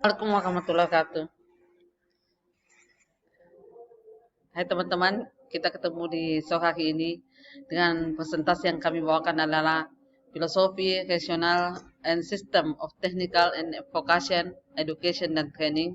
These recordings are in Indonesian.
Assalamualaikum warahmatullahi wabarakatuh. Hai teman-teman, kita ketemu di sore hari ini dengan presentasi yang kami bawakan adalah Filosofi Rasional and System of Technical and Vocation Education dan Training.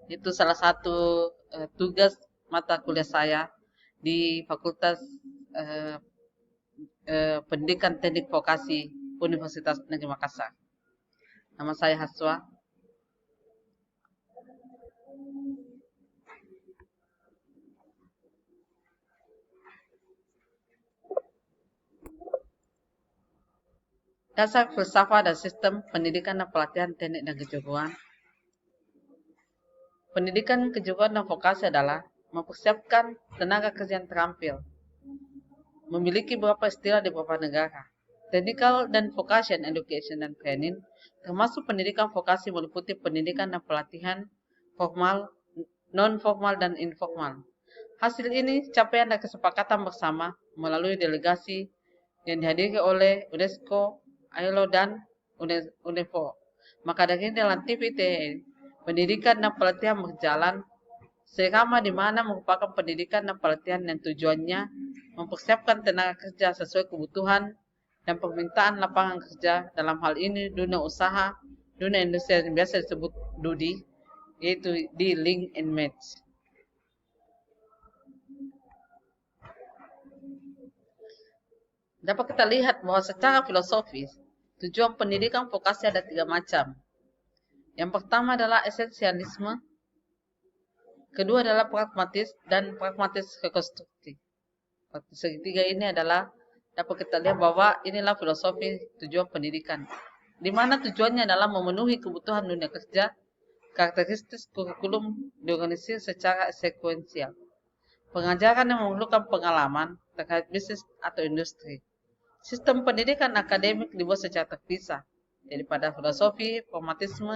Itu salah satu tugas mata kuliah saya di Fakultas eh, Pendidikan Teknik Vokasi Universitas Negeri Makassar. Nama saya Haswa. Dasar filsafat dan sistem pendidikan dan pelatihan teknik dan kejuruan. Pendidikan kejuruan dan vokasi adalah mempersiapkan tenaga kerja yang terampil. Memiliki beberapa istilah di beberapa negara. Technical dan vocation education dan training, termasuk pendidikan vokasi meliputi pendidikan dan pelatihan formal, non-formal, dan informal. Hasil ini capaian dan kesepakatan bersama melalui delegasi yang dihadiri oleh UNESCO, ILO, dan UNESCO. Maka dari ini dalam TPTA, pendidikan dan pelatihan berjalan selama di mana merupakan pendidikan dan pelatihan yang tujuannya mempersiapkan tenaga kerja sesuai kebutuhan dan permintaan lapangan kerja, dalam hal ini dunia usaha, dunia industri yang biasa disebut DUDI, yaitu di link and match. Dapat kita lihat bahwa secara filosofis, tujuan pendidikan vokasi ada 3 macam. Yang pertama adalah esensialisme, kedua adalah pragmatis, dan pragmatis rekonstruksi. Segitiga ini adalah dapat kita lihat bahwa inilah filosofi tujuan pendidikan, di mana tujuannya adalah memenuhi kebutuhan dunia kerja. Karakteristik kurikulum diorganisir secara sekuensial. Pengajaran yang memerlukan pengalaman terkait bisnis atau industri. Sistem pendidikan akademik dibuat secara terpisah. Jadi pada filosofi pragmatisme,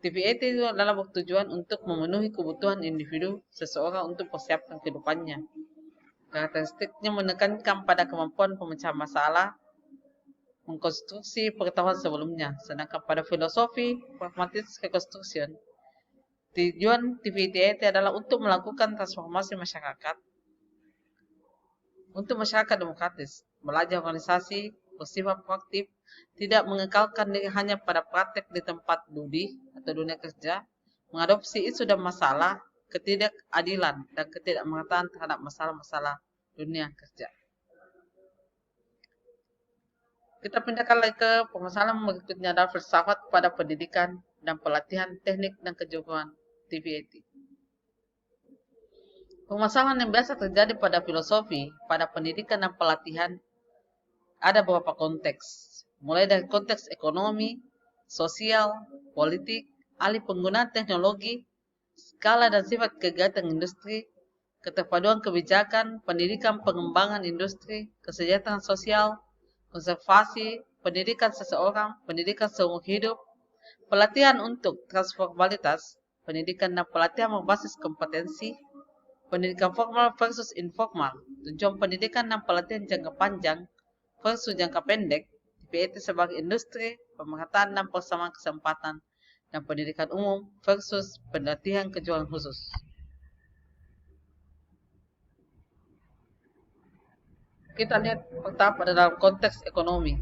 TVET itu adalah bertujuan untuk memenuhi kebutuhan individu seseorang untuk persiapkan kehidupannya. Karakteristiknya menekankan pada kemampuan pemecahan masalah, mengkonstruksi pengetahuan sebelumnya. Sedangkan pada filosofi pragmatis reconstruction, tujuan TVET adalah untuk melakukan transformasi masyarakat untuk masyarakat demokratis, belajar organisasi, bersifat proaktif, tidak mengekalkan diri hanya pada praktek di tempat DUDI atau dunia kerja, mengadopsi isu dan masalah, ketidakadilan dan ketidakmerataan terhadap masalah-masalah dunia kerja. Kita pindahkan lagi ke permasalahan berikutnya adalah filsafat pada pendidikan dan pelatihan teknik dan kejuruan TVET. Permasalahan yang biasa terjadi pada filosofi, pada pendidikan dan pelatihan ada beberapa konteks. Mulai dari konteks ekonomi, sosial, politik, alih penggunaan teknologi, skala dan sifat kegiatan industri, keterpaduan kebijakan, pendidikan pengembangan industri, kesejahteraan sosial, konservasi, pendidikan seseorang, pendidikan seumur hidup, pelatihan untuk transformalitas, pendidikan dan pelatihan berbasis kompetensi, pendidikan formal versus informal, tujuan pendidikan dan pelatihan jangka panjang versus jangka pendek, TVET sebagai industri, pemerataan dan persamaan kesempatan, dan pendidikan umum versus pelatihan kejuruan khusus. Kita lihat pertama dalam konteks ekonomi.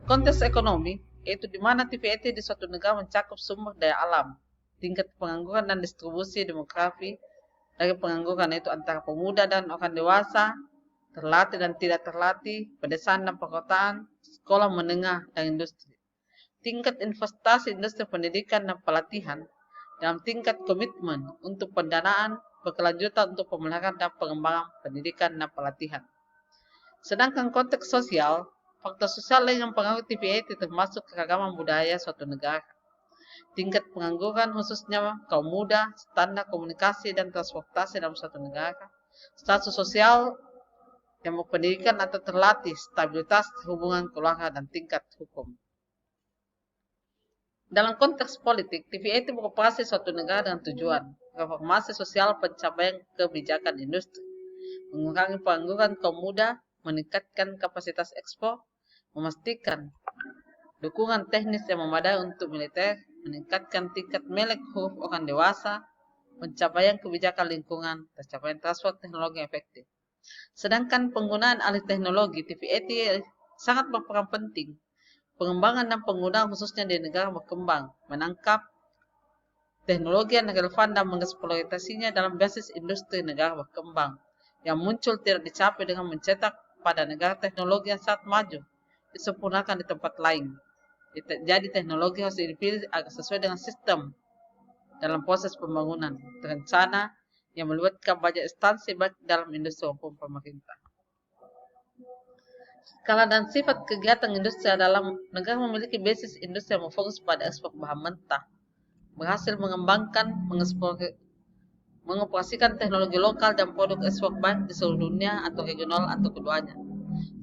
Konteks ekonomi yaitu di mana TVET di suatu negara mencakup sumber daya alam, tingkat pengangguran dan distribusi demografi dari pengangguran itu antara pemuda dan orang dewasa, terlatih dan tidak terlatih, pedesaan dan perkotaan, sekolah menengah dan industri. Tingkat investasi industri pendidikan dan pelatihan dalam tingkat komitmen untuk pendanaan berkelanjutan untuk pemeliharaan dan pengembangan pendidikan dan pelatihan. Sedangkan konteks sosial, faktor sosial lain yang mempengaruhi TVET termasuk keragaman budaya suatu negara, tingkat pengangguran khususnya kaum muda, standar komunikasi dan transportasi dalam suatu negara, status sosial yang berpendidikan atau terlatih, stabilitas hubungan keluarga dan tingkat hukum. Dalam konteks politik, TVET beroperasi suatu negara dengan tujuan reformasi sosial, pencapaian kebijakan industri, mengurangi pengangguran kaum muda, meningkatkan kapasitas ekspor, memastikan dukungan teknis yang memadai untuk militer, meningkatkan tingkat melek huruf orang dewasa, pencapaian kebijakan lingkungan, tercapaian transfer teknologi efektif. Sedangkan penggunaan alih teknologi TVET sangat berperan penting. Pengembangan dan penggunaan khususnya di negara berkembang, menangkap teknologi yang relevan dan mengeksploitasinya dalam basis industri negara berkembang yang muncul tidak dicapai dengan mencetak pada negara teknologi yang sangat maju, disempurnakan di tempat lain. Jadi teknologi harus dipilih agar sesuai dengan sistem dalam proses pembangunan terencana yang melibatkan banyak instansi baik dalam industri maupun pemerintah. Skala dan sifat kegiatan industri dalam negara memiliki basis industri yang berfokus pada ekspor bahan mentah, berhasil mengembangkan, mengoperasikan teknologi lokal dan produk ekspor baik di seluruh dunia atau regional atau keduanya.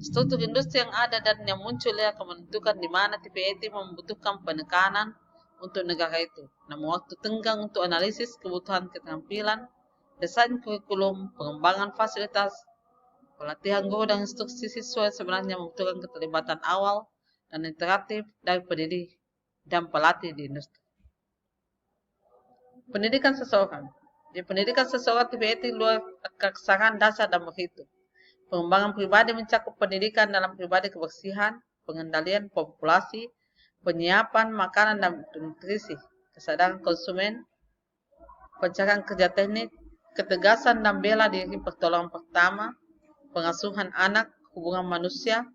Struktur industri yang ada dan yang muncul akan menentukan di mana TVET membutuhkan penekanan untuk negara itu. Namun waktu tenggang untuk analisis kebutuhan keterampilan, desain kurikulum, pengembangan fasilitas, pelatihan guru dan instruksi siswa sebenarnya membutuhkan keterlibatan awal dan interaktif dari pendidik dan pelatih di industri. Pendidikan seseorang. Di pendidikan seseorang TVET luar kesaran dasar dan berhitung. Pengembangan pribadi mencakup pendidikan dalam pribadi kebersihan, pengendalian populasi, penyiapan makanan dan nutrisi, kesadaran konsumen, pencarian kerja teknik, ketegasan dan bela diri pertolongan pertama, pengasuhan anak, hubungan manusia,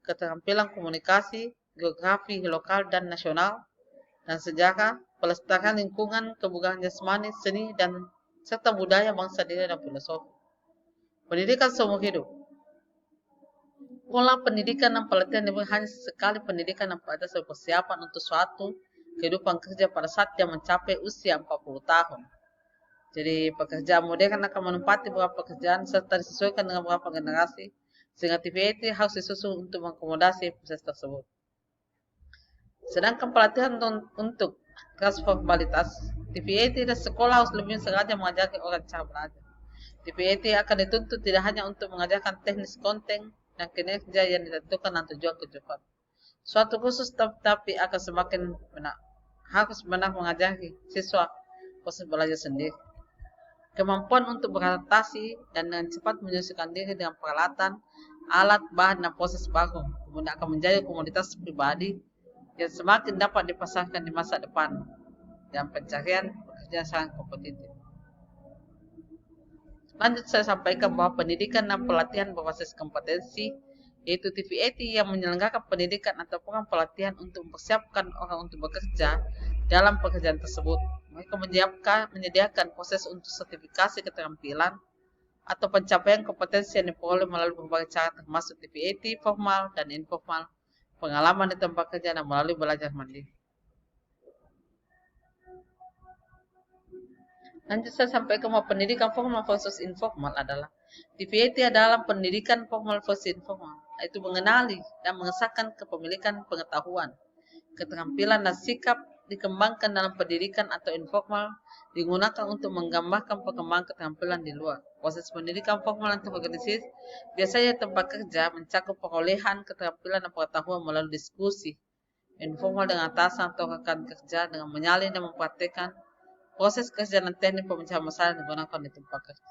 keterampilan komunikasi, geografi lokal dan nasional, dan sejarah, pelestarian lingkungan, kebugaran jasmani, seni, dan serta budaya bangsa diri dan filosofi. Pendidikan seumur hidup. Pola pendidikan dan pelatihan diberi hanya sekali pendidikan dan pelatihan sebagai persiapan untuk suatu kehidupan kerja pada saat dia mencapai usia 40 tahun. Jadi pekerjaan modern akan menempati beberapa pekerjaan serta disesuaikan dengan beberapa generasi, sehingga TVET harus disusun untuk mengakomodasi proses tersebut. Sedangkan pelatihan untuk transformalitas, TVET dan sekolah harus lebih sengaja mengajarkan orang cara belajar. TVET akan dituntut tidak hanya untuk mengajarkan teknis konten dan kinerja yang ditentukan dan tujuan kejuruan suatu kursus, tetapi akan semakin harus benar mengajari siswa proses belajar sendiri. Kemampuan untuk beradaptasi dan dengan cepat menyesuaikan diri dengan peralatan, alat, bahan, dan proses baru kemudian akan menjadi komoditas pribadi yang semakin dapat dipasarkan di masa depan dan pencarian pekerjaan sangat kompetitif. Lanjut saya sampaikan bahwa pendidikan dan pelatihan berbasis kompetensi, yaitu TVET yang menyelenggarakan pendidikan atau program pelatihan untuk mempersiapkan orang untuk bekerja dalam pekerjaan tersebut. Mereka menyediakan proses untuk sertifikasi keterampilan atau pencapaian kompetensi yang diperoleh melalui berbagai cara termasuk TVET formal dan informal, pengalaman di tempat kerja, dan melalui belajar mandiri. Lanjut saya sampaikan bahwa pendidikan formal versus informal adalah TVET adalah pendidikan formal versus informal, yaitu mengenali dan mengesahkan kepemilikan pengetahuan, keterampilan dan sikap dikembangkan dalam pendidikan atau informal digunakan untuk menggambarkan perkembangan keterampilan di luar. Proses pendidikan formal yang terorganisir biasanya tempat kerja mencakup perolehan keterampilan dan pengetahuan melalui diskusi informal dengan atasan atau rekan kerja dengan menyalin dan mempraktikkan proses kerja dan teknik pemecahan masalah yang digunakan di tempat kerja.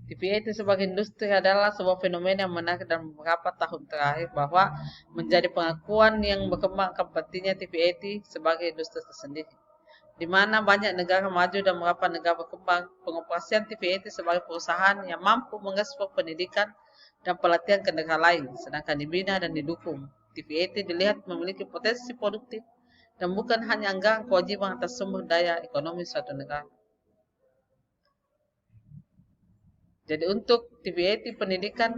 TVET sebagai industri adalah sebuah fenomena yang menarik dalam beberapa tahun terakhir bahwa menjadi pengakuan yang berkembang akan pentingnya TVET sebagai industri tersendiri, di mana banyak negara maju dan beberapa negara berkembang pengoperasian TVET sebagai perusahaan yang mampu mengekspor pendidikan dan pelatihan ke negara lain, sedangkan dibina dan didukung. TVET dilihat memiliki potensi produktif dan bukan hanya anggaran kewajiban atas sumber daya ekonomi suatu negara. Jadi untuk TVET pendidikan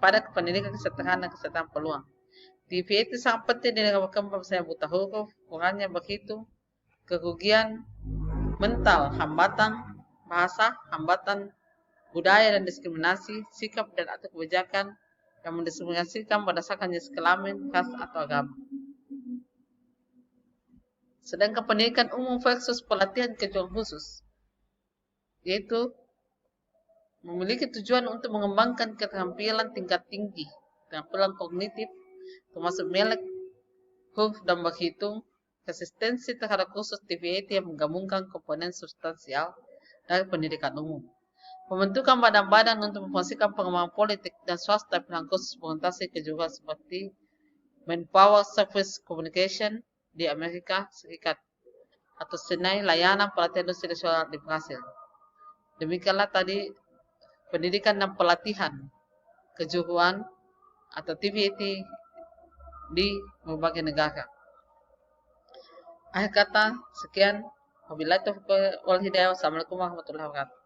pada pendidikan kesejahteraan dan kesejahteraan peluang. TVET sangat penting di negara berkembang misalnya buta huruf, kurangnya berhitung, kerugian mental, hambatan bahasa, hambatan budaya dan diskriminasi, sikap dan atau kebijakan yang mendiskriminasikan berdasarkan jenis kelamin, ras atau agama. Sedangkan pendidikan umum versus pelatihan kejuruan khusus, yaitu memiliki tujuan untuk mengembangkan keterampilan tingkat tinggi, keterampilan kognitif, termasuk melek, huruf dan berhitung, konsistensi terhadap kursus TVET yang menggabungkan komponen substansial dari pendidikan umum. Pembentukan badan-badan untuk memfungsikan pengembangan politik dan swasta pilihan khusus berorientasi kejuruan seperti Manpower Service Communication di Amerika Serikat atau Senai Layanan Pelatihan Industri Nasional di Brasil. Demikianlah tadi pendidikan dan pelatihan kejuruan atau TVET di berbagai negara. Akhir kata, sekian. Wabillahi taufiq wal hidayah. Wassalamualaikum warahmatullahi wabarakatuh.